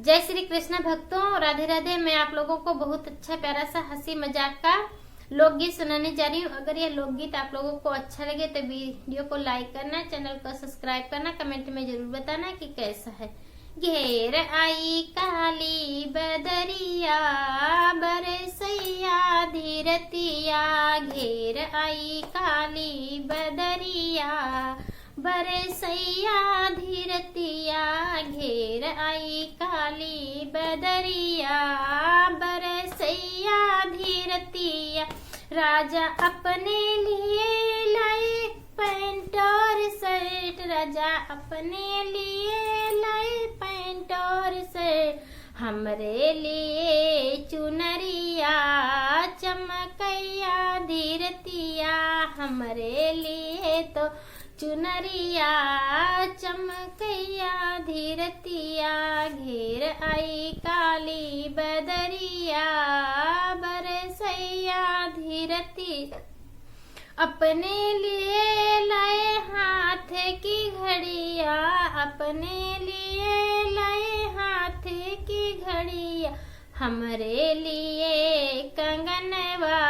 जय श्री कृष्ण भक्तों, राधे राधे। मैं आप लोगों को बहुत अच्छा प्यारा सा हंसी मजाक का लोकगीत सुनाने जा रही हूँ। अगर ये लोकगीत आप लोगों को अच्छा लगे तो वीडियो को लाइक करना, चैनल को सब्सक्राइब करना, कमेंट में जरूर बताना कि कैसा है। घेर आई काली बदरिया बरसैया धीरतिया, घेर आई काली बदरिया बरसैया धीरतिया, घेर आई काली बदरिया बरसैया धीरतिया। राजा अपने लिए लाए पैंट और शर्ट, राजा अपने लिए लाए पैंट और शर्ट, हमरे लिए चुनरिया चमकैया धीरतिया, हमरे लिए तो चुनरिया चमकैया धीरतिया। घेर आई काली बदरिया बरसैया धीरतिया, अपने लिए लाए हाथ की घड़िया, अपने लिए लाए हाथ की घड़िया, हमरे लिए कंगनवा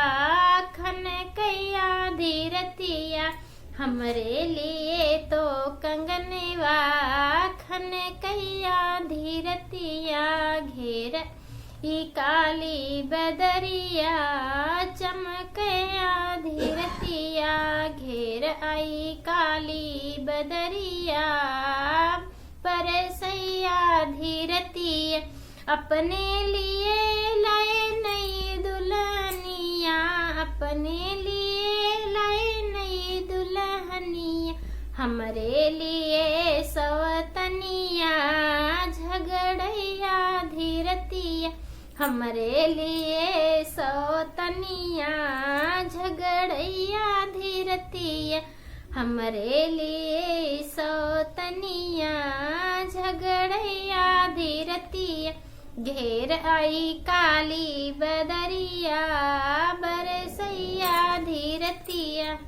खनकैया धीरतिया, हमरे लिए तो कंगनवा खनकैया धीरतिया। घेर ई काली बदरिया चमकैया धीरतिया, घेर आई काली बदरिया बरसैया धीरतिया। अपने लिए लाए नई दुल्हनिया, अपने लिए लाए नई दुल्हनिया, हमरे लिए सवतनिया झगड़ैया धीरतिया, हमरे लिए सवतनिया झगड़ैया धीरतिया, हमरे लिए सवतनिया झगड़ैया धीरतिया। घेर आई काली बदरिया बरसैया धीरतिया।